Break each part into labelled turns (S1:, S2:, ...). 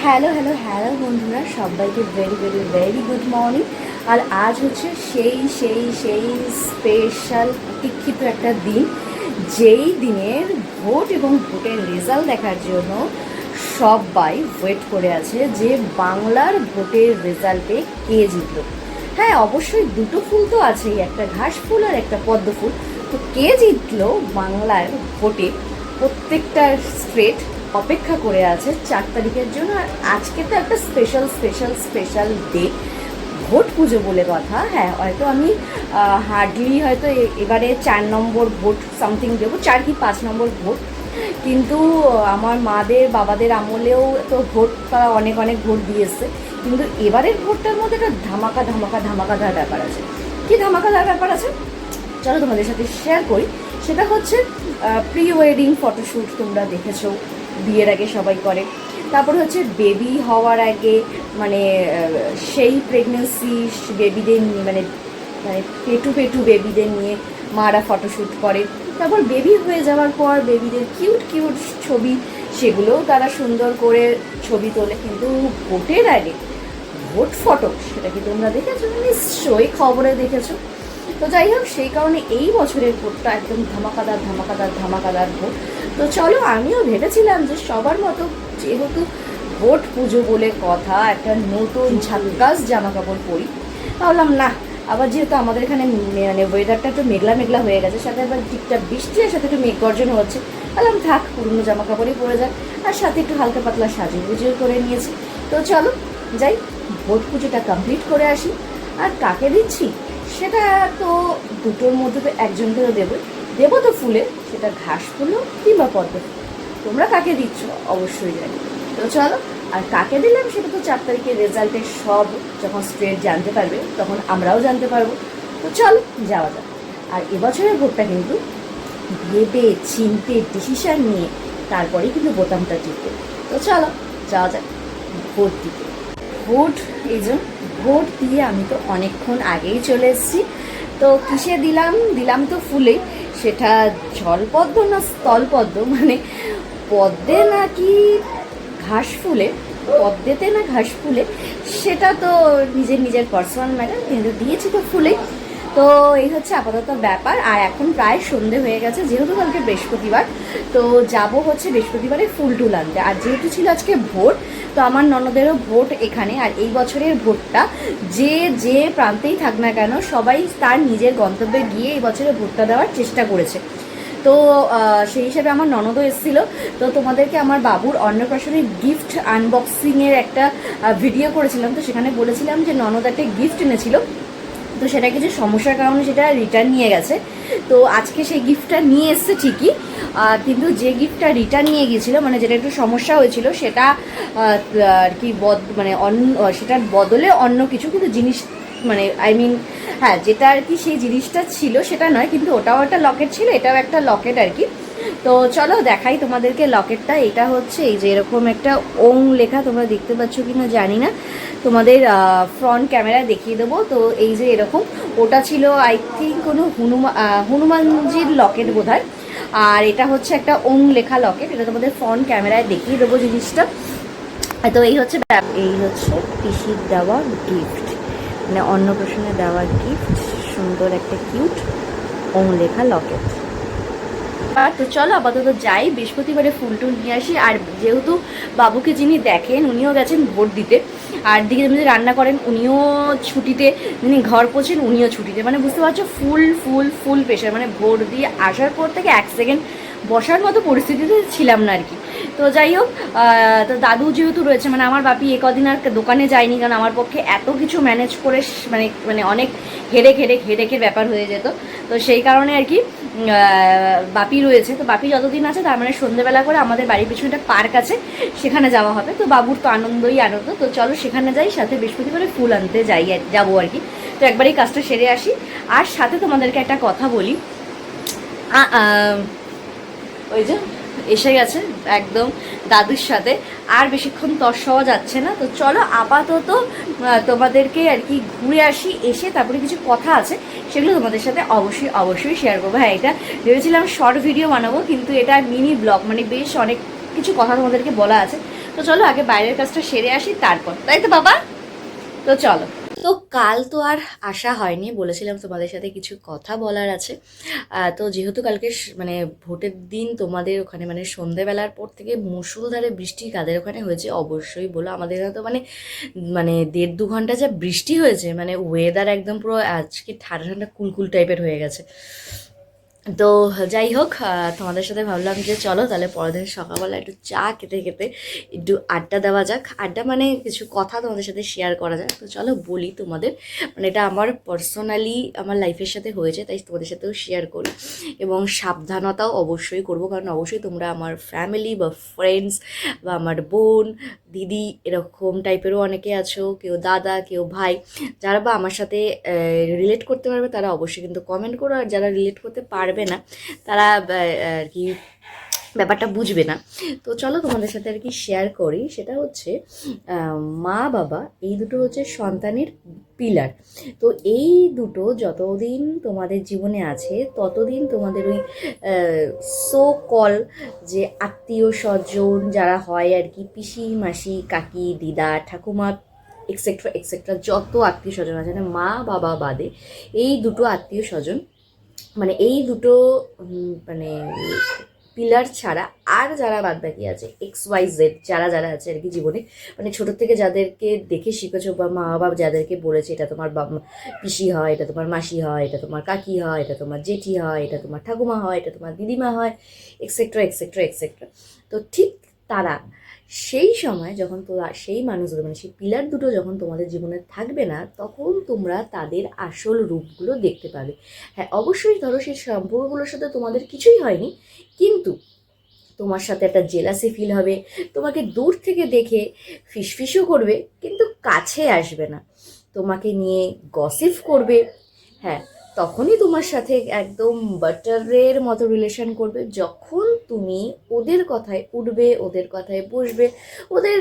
S1: Hello hello hello বন্ধুরা, সবাইকে very very very good morning. আর আজ হচ্ছে সেই স্পেশাল প্রতীক্ষিত একটা দিন, যেই দিনের ভোট এবং ভোটের রেজাল্ট দেখার জন্য সবাই ওয়েট করে আছে যে বাংলার ভোটের রেজাল্টে কে জিতল। হ্যাঁ, অবশ্যই দুটো ফুল তো আছেই, একটা ঘাস ফুল আর একটা পদ্ম ফুল। তো কে জিতলো বাংলার ভোটে প্রত্যেকটা স্টেট অপেক্ষা করে আছে 4 তারিখের জন্য। আর আজকে তো একটা স্পেশাল ডে, ভোট পুজো বলে কথা। হ্যাঁ, হয়তো আমি হার্ডলি হয়তো এবারে 4 নম্বর ভোট সামথিং দেবো, 4 কি 5 নম্বর ভোট। কিন্তু আমার মাদের বাবাদের আমলেও তো ভোট, তারা অনেক অনেক ভোট দিয়েছে। কিন্তু এবারের ভোটটার মধ্যে একটা ধামাকাদার ব্যাপার আছে। কি ধামাকাদার ব্যাপার আছে চলো তোমাদের সাথে শেয়ার করি। সেটা হচ্ছে প্রি ওয়েডিং ফটোশ্যুট। তোমরা দেখেছো, বিয়ের আগে সবাই করে। তারপর হচ্ছে বেবি হওয়ার আগে, মানে সেই প্রেগনেন্সি বেবিদের নিয়ে, মানে মানে পেটু বেবিদের নিয়ে মারা ফটোশ্যুট করে। তারপর বেবি হয়ে যাওয়ার পর বেবিদের কিউট ছবি, সেগুলোও তারা সুন্দর করে ছবি তোলে। কিন্তু ভোটের আগে ভোট ফটো, সেটা কি তোমরা দেখেছো? নিশ্চয়ই খবরে দেখেছো। তো যাই হোক, সেই কারণে এই বছরের ভোটটা একদম ধামাকাদার ভোট। তো চলো, আমিও ভেবেছিলাম যে সবার মতো, যেহেতু ভোট পুজো বলে কথা, একটা নতুন ঝাক্কাস জামা কাপড় পরি। ভাবলাম না, আবার যেহেতু আমাদের এখানে মানে ওয়েদারটা একটু মেঘলা হয়ে গেছে, সাথে আবার ঠিকঠাক বৃষ্টি, আর সাথে একটু মেঘ গর্জন হচ্ছে। ভাবলাম থাক, পুরনো জামা কাপড়ই পরে যায়, আর সাথে একটু হালকা পাতলা সাজুগুজু করে নিয়েছি। তো চলো যাই, ভোট পুজোটা কমপ্লিট করে আসি। আর কাকে দিচ্ছি সেটা তো দুটোর মধ্যে তো একজনকে তো দেবো তো ফুলে, সেটা ঘাস ফুলও কিংবা পদ্ম ফুল। তোমরা কাকে দিচ্ছ অবশ্যই জানি। তো চলো, আর কাকে দিলাম সেটা তো 4 তারিখের রেজাল্টের সব যখন স্ট্রেট জানতে পারবে, তখন আমরাও জানতে পারবো। তো চলো যাওয়া যাক। আর এবছরের ভোটটা কিন্তু ভেবে চিনতে ডিসিশান নিয়ে তারপরেই কিন্তু বোতামটা টিপবে। তো চলো যাওয়া যাক ভোট দিতে। ভোট এই যে ভোট দিয়ে আমি তো অনেকক্ষণ আগেই চলে এসেছি। তো কিসে দিলাম তো ফুলে, সেটা জলপদ্ম না স্থলপদ্ম, মানে পদ্মে নাকি ঘাস ফুলে, পদ্মেতে না ঘাস ফুলে, সেটা তো নিজের পার্সোনাল ম্যাটার, কিন্তু দিয়েছি তো ফুলে। তো এই হচ্ছে আপাতত ব্যাপার। আর এখন প্রায় সন্ধে হয়ে গেছে, যেহেতু কালকে বৃহস্পতিবার, তো যাব হচ্ছে বৃহস্পতিবারে ফুল টুল আনতে। আর যেহেতু ছিল আজকে ভোট, তো আমার ননদেরও ভোট এখানে। আর এই বছরের ভোটটা যে প্রান্তেই থাক না কেন, সবাই তার নিজের গন্তব্যে গিয়ে এই বছরের ভোটটা দেওয়ার চেষ্টা করেছে। তো সেই হিসাবে আমার ননদও এসেছিলো। তো তোমাদেরকে আমার বাবুর অন্নপ্রাশনের গিফট আনবক্সিংয়ের একটা ভিডিও করেছিলাম। তো সেখানে বলেছিলাম যে ননদ একটা গিফট এনেছিল, তো সেটা কিছু সমস্যার কারণে সেটা রিটার্ন নিয়ে গেছে। তো আজকে সেই গিফটটা নিয়ে এসছে ঠিকই, কিন্তু যে গিফটটা রিটার্ন নিয়ে গিয়েছিলো, মানে যেটা একটু সমস্যা হয়েছিল, সেটা আর কি মানে সেটার বদলে অন্য কিছু, কিন্তু জিনিস মানে হ্যাঁ, যেটা আর কি সেই জিনিসটা ছিল সেটা নয়, কিন্তু ওটাও একটা লকেট ছিল, এটাও একটা লকেট আর কি। তো চলো দেখাই তোমাদেরকে লকেটটা। এটা হচ্ছে এই যে এরকম একটা ওং লেখা, তোমরা দেখতে পাচ্ছ কি না জানি না, তোমাদের ফ্রন্ট ক্যামেরায় দেখিয়ে দেবো। তো এই যে এরকম, ওটা ছিল আই থিঙ্ক কোনো হনুমানজির লকেট বোধহয়। আর এটা হচ্ছে একটা ওং লেখা লকেট, এটা তোমাদের ফ্রন্ট ক্যামেরায় দেখিয়ে দেবো জিনিসটা। তো এই হচ্ছে পিসির দেওয়া গিফট, মানে অন্নপ্রাশনে দেওয়া গিফট, সুন্দর একটা কিউট ওং লেখা লকেট। তো চলো আপাতত যাই, বৃহস্পতিবারে ফুল টুল নিয়ে আসি। আর যেহেতু বাবুকে যিনি দেখেন, উনিও গেছেন ভোট দিতে, আর দিকে যিনি রান্না করেন উনিও ছুটিতে, যিনি ঘর পোছেন উনিও ছুটিতে, মানে বুঝতে পারছো ফুল প্রেশার। মানে ভোট দিয়ে আসার পর থেকে 1 সেকেন্ড বসার মতো পরিস্থিতিতে ছিলাম না আর কি। তো যাই হোক, তো দাদু যেহেতু রয়েছে, মানে আমার বাপি কদিন আর দোকানে যায়নি, কারণ আমার পক্ষে এত কিছু ম্যানেজ করে মানে অনেক হেডেকের ব্যাপার হয়ে যেত। তো সেই কারণে আর কি বাপি রয়েছে। তো বাপি যতদিন আছে, তার মানে সন্ধ্যেবেলা করে আমাদের বাড়ির পিছনে একটা পার্ক আছে, সেখানে যাওয়া হবে। তো বাবুর তো আনন্দই আনন্দ। তো চলো সেখানে যাই, সাথে বৃহস্পতিবারে ফুল আনতে যাবো আর কি। তো একবারই কাজটা সেরে আসি। আর সাথে তোমাদেরকে একটা কথা বলি, ওই যে এসে গেছে একদম দাদুর সাথে, আর বেশিক্ষণ তর্স হওয়া যাচ্ছে না। তো চলো আপাতত তোমাদেরকে আর কি ঘুরে আসি, এসে তারপরে কিছু কথা আছে, সেগুলো তোমাদের সাথে অবশ্যই শেয়ার করবো। হ্যাঁ, এটা ভেবেছিলাম শর্ট ভিডিও বানাবো, কিন্তু এটা মিনি ব্লগ, মানে বেশ অনেক কিছু কথা তোমাদেরকে বলা আছে। তো চলো আগে বাইরের কাজটা সেরে আসি তারপর, তাই তো বাবা? তো চলো। তো কাল তো আর আসা হয়নি, বলেছিলাম তোমাদের সাথে কিছু কথা বলার আছে। তো যেহেতু কালকে মানে ভোটের দিন তোমাদের ওখানে মানে সন্ধেবেলার পর থেকে মুষলধারে বৃষ্টি কাদের ওখানে হয়েছে অবশ্যই বলো। আমাদের এখানে তো মানে মানে 1.5-2 ঘন্টা যা বৃষ্টি হয়েছে, মানে ওয়েদার একদম পুরো আজকে ঠান্ডা ঠান্ডা কুলকুল টাইপের হয়ে গেছে। তো যাই হোক, তোমাদের সাথে ভাবলাম যে চলো তাহলে পরের দিন সকালবেলা একটু চা খেতে খেতে একটু আড্ডা দেওয়া যাক। আড্ডা মানে কিছু কথা তোমাদের সাথে শেয়ার করা যাক। তো চলো বলি তোমাদের, মানে এটা আমার পার্সোনালি আমার লাইফের সাথে হয়েছে, তাই তোমাদের সাথেও শেয়ার করি। এবং সাবধানতাও অবশ্যই করব, কারণ অবশ্যই তোমরা আমার ফ্যামিলি বা ফ্রেন্ডস বা আমার বোন দিদি এরকম টাইপেরও অনেকে আছো, কেউ দাদা কেউ ভাই, যারা বা আমার সাথে রিলেট করতে পারবে তারা অবশ্যই কিন্তু কমেন্ট করো। আর যারা রিলেট করতে পারবে না তারা আর কি ব্যাপারটা বুঝবে না। তো চলো তোমাদের সাথে আর কি শেয়ার করি। সেটা হচ্ছে মা বাবা এই দুটো হচ্ছে সন্তানের পিলার। তো এই দুটো যতদিন তোমাদের জীবনে আছে ততদিন তোমাদের ওই সো কল যে আত্মীয় স্বজন যারা হয় আর কি, পিসি মাসি কাকি দিদা ঠাকুমা এক্সেট্রা এক্সেট্রা, যত আত্মীয় স্বজন আছে না মা বাবা বাদে, এই দুটো আত্মীয় স্বজন মানে এই দুটো মানে পিলার ছাড়া আর যারা বাদ বাকি আছে XYZ যারা যারা আছে আর কি জীবনে, মানে ছোটোর থেকে যাদেরকে দেখে শিখেছো বা মা বাবা যাদেরকে বলেছে এটা তোমার পিসি হয়, এটা তোমার মাসি হয়, এটা তোমার কাকি হয়, এটা তোমার জেঠি হয়, এটা তোমার ঠাকুমা হয়, এটা তোমার দিদিমা হয়, এক্সেট্রা এক্সেট্রা এক্সেট্রা। তো ঠিক তারা সেই সময় যখন সেই মানুষগুলো মানে সেই পিলার দুটো যখন তোমাদের জীবনে থাকবে না, তখন তোমরা তাদের আসল রূপগুলো দেখতে পাবে। হ্যাঁ অবশ্যই ধরো সেই সম্পর্কগুলোর সাথে তোমাদের কিছুই হয়নি, কিন্তু তোমার সাথে একটা জেলাসি ফিল হবে, তোমাকে দূর থেকে দেখে ফিসফিসও করবে কিন্তু কাছে আসবে না, তোমাকে নিয়ে গসিপ করবে। হ্যাঁ তখনই তোমার সাথে একদম বাটারের মতো রিলেশন করবে যখন তুমি ওদের কথায় উঠবে, ওদের কথায় বসবে, ওদের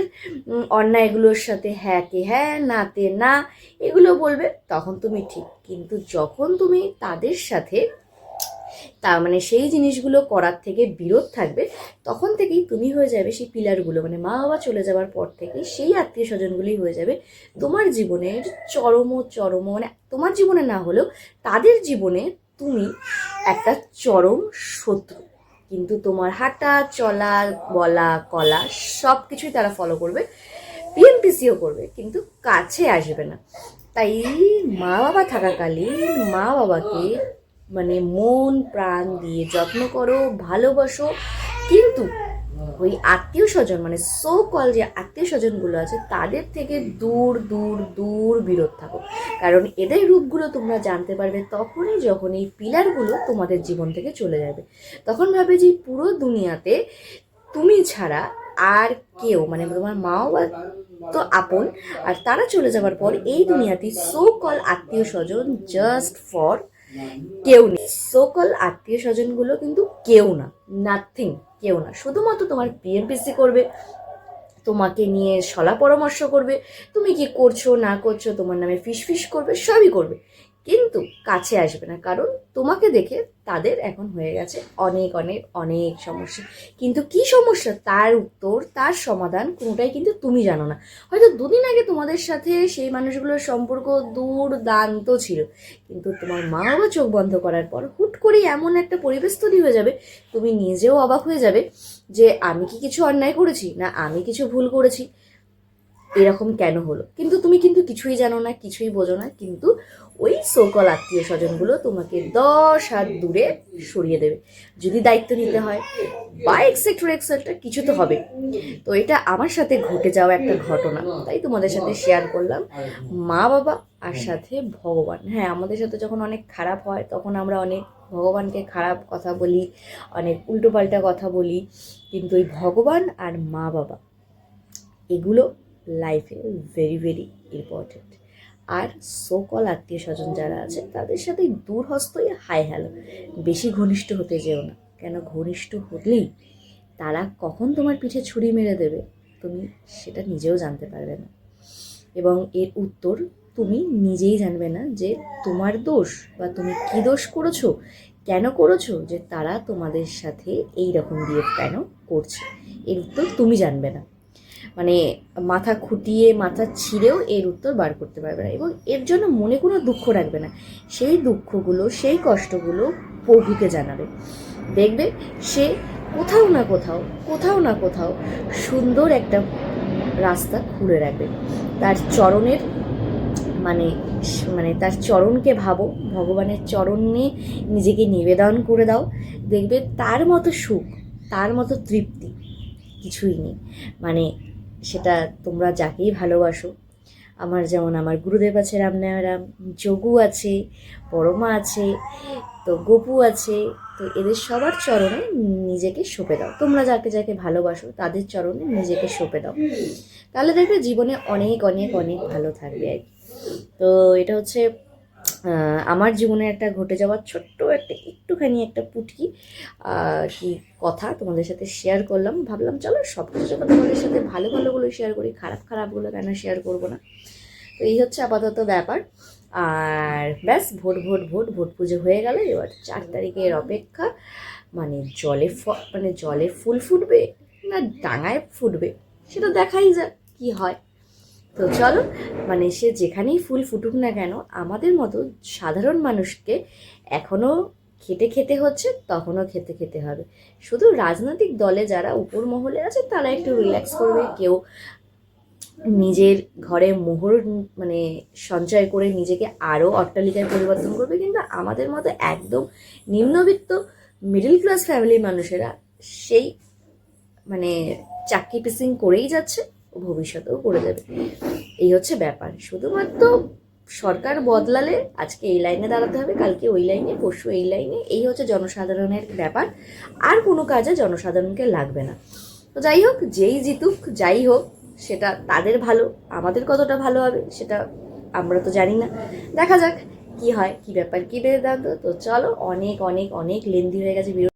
S1: অন্যায়গুলোর সাথে হ্যাঁ কে হ্যাঁ নাতে না এগুলো বলবে, তখন তুমি ঠিক। কিন্তু যখন তুমি তাদের সাথে মানে সেই জিনিসগুলো করার থেকে বিরত থাকবে, তখন থেকেই তুমি হয়ে যাবে সেই পিলারগুলো, মানে মা বাবা চলে যাওয়ার পর থেকে সেই আত্মীয় স্বজনগুলি হয়ে যাবে তোমার জীবনের চরম মানে তোমার জীবনে না হলেও তাদের জীবনে তুমি একটা চরম শত্রু। কিন্তু তোমার হাঁটা চলা বলা কলা সব কিছুই তারা ফলো করবে, পিএমপিসিও করবে, কিন্তু কাছে আসবে না। তাই মা বাবা থাকাকালীন মা বাবাকে মানে মন প্রাণ দিয়ে যত্ন করো, ভালোবাসো, কিন্তু ওই আত্মীয় স্বজন মানে সো কল যে আত্মীয় স্বজনগুলো আছে তাদের থেকে দূর দূর দূর বিরত থাকো। কারণ এদের রূপগুলো তোমরা জানতে পারবে তখনই যখন এই পিলারগুলো তোমাদের জীবন থেকে চলে যাবে। তখন ভাবে যে পুরো দুনিয়াতে তুমি ছাড়া আর কেউ, মানে তোমার মা বাবা তো আপন, আর তারা চলে যাওয়ার পর এই দুনিয়াতে সো কল আত্মীয় স্বজন জাস্ট ফর কেউ নেই। সকল আত্মীয় স্বজনগুলো কিন্তু কেউ না, নাথিং, কেউ না। শুধুমাত্র তোমার পিএমপিসি করবে, তোমাকে নিয়ে সলা পরামর্শ করবে, তুমি কি করছো না করছো তোমার নামে ফিস করবে, সবই করবে, কিন্তু কাছে আসবে না। কারণ তোমাকে দেখে তাদের এখন হয়ে গেছে অনেক অনেক অনেক সমস্যা। কিন্তু কি সমস্যা তার উত্তর তার সমাধান কোনোটাই কিন্তু তুমি জানো না। হয়তো দুদিন আগে তোমাদের সাথে সেই মানুষগুলোর সম্পর্ক দুর্দান্ত ছিল, কিন্তু তোমার মা বাবা চোখ বন্ধ করার পর হুট করে এমন একটা পরিবেশ তৈরি হয়ে যাবে, তুমি নিজেও অবাক হয়ে যাবে যে আমি কি কিছু অন্যায় করেছি না আমি কিছু ভুল করেছি, এরকম কেন হলো। কিন্তু তুমি কিন্তু কিছুই জানো না, কিছুই বোঝো না, কিন্তু ওই সকল আত্মীয় স্বজনগুলো তোমাকে 10 হাত দূরে সরিয়ে দেবে যদি দায়িত্ব নিতে হয় বা এক্সেট্রা এক্সেট্রা কিছু তো হবে। তো এটা আমার সাথে ঘটে যাওয়া একটা ঘটনা, তাই তোমাদের সাথে শেয়ার করলাম। মা বাবা আর সাথে ভগবান। হ্যাঁ আমাদের সাথে যখন অনেক খারাপ হয় তখন আমরা অনেক ভগবানকে খারাপ কথা বলি, অনেক উল্টোপাল্টা কথা বলি, কিন্তু ওই ভগবান আর মা বাবা এগুলো লাইফে ভেরি ভেরি ইম্পর্টেন্ট। আর সকল আত্মীয় স্বজন যারা আছে তাদের সাথে দূরহস্তই হাই হ্যালো, বেশি ঘনিষ্ঠ হতে যেও না। কেন ঘনিষ্ঠ হলেই তারা কখন তোমার পিঠে ছুরি মেরে দেবে তুমি সেটা নিজেও জানতে পারবে না, এবং এর উত্তর তুমি নিজেই জানবে না যে তোমার দোষ বা তুমি কী দোষ করেছো, কেন করেছো যে তারা তোমাদের সাথে এই রকম বিহেভ কেন করছে, এর উত্তর তুমি জানবে না। মানে মাথা খুঁটিয়ে মাথা ছিঁড়েও এর উত্তর বার করতে পারবে না, এবং এর জন্য মনে কোনো দুঃখ রাখবে না। সেই দুঃখগুলো, সেই কষ্টগুলো প্রভুকে জানাবে। দেখবে সে কোথাও না কোথাও, কোথাও না কোথাও সুন্দর একটা রাস্তা খুলে রাখবে। তার চরণের মানে মানে তার চরণকে ভাবো, ভগবানের চরণে নিজেকে নিবেদন করে দাও। দেখবে তার মতো সুখ, তার মতো তৃপ্তি কিছুই নেই। মানে সেটা তোমরা যাকেই ভালোবাসো, আমার যেমন আমার গুরুদেব আছে রামনারায়ণ, যোগু আছে, পরমা আছে, তো গোপু আছে, তো এদের সবার চরণে নিজেকে সঁপে দাও। তোমরা যাকে যাকে ভালোবাসো তাদের চরণে নিজেকে সঁপে দাও, তাহলে দেখবে জীবনে অনেক অনেক অনেক ভালো থাকবে আর কি। তো এটা হচ্ছে আমার জীবনে একটা ঘটে যাওয়ার ছোট্ট একটা একটুখানি একটা পুটকি কি কথা তোমাদের সাথে শেয়ার করলাম। ভাবলাম চলো সব কিছু যখন তোমাদের সাথে ভালো ভালোগুলো শেয়ার করি, খারাপ খারাপগুলো কেন শেয়ার করবো না। তো এই হচ্ছে আপাতত ব্যাপার। আর ব্যাস ভোট ভোট ভোট ভোট পুজো হয়ে গেল, এবার 4 তারিখের অপেক্ষা। মানে জলে ফুল ফুটবে না ডাঙায় ফুটবে সেটা দেখাই যাক কি হয়। তো চলো, মানে সে যেখানেই ফুল ফুটুক না কেন, আমাদের মতো সাধারণ মানুষকে এখনও খেটে খেতে হচ্ছে, তখনও খেতে খেতে হবে। শুধু রাজনৈতিক দলে যারা উপর মহলে আছে তারা একটু রিল্যাক্স করবে, কেউ নিজের ঘরে মোহর মানে সঞ্চয় করে নিজেকে আরও অট্টালিকায় পরিবর্তন করবে, কিন্তু আমাদের মতো একদম নিম্নবিত্ত মিডল ক্লাস ফ্যামিলির মানুষেরা সেই মানে চাকরি পিসিং করেই যাচ্ছে, ভবিষ্যতেও করে যাবে। এই হচ্ছে ব্যাপার। শুধুমাত্র সরকার বদলালে আজকে এই লাইনে দাঁড়াতে হবে, কালকে ওই লাইনে, পরশু এই লাইনে, এই হচ্ছে জনসাধারণের ব্যাপার। আর কোনো কাজে জনসাধারণকে লাগবে না। তো যাই হোক, যেই জিতুক যাই হোক, সেটা তাদের ভালো, আমাদের কতটা ভালো হবে সেটা আমরা তো জানি না। দেখা যাক কি হয়, কি ব্যাপার, কি বেদান্ত। তো চলো, অনেক অনেক অনেক লেন্দি হয়ে গেছে ভিডিও।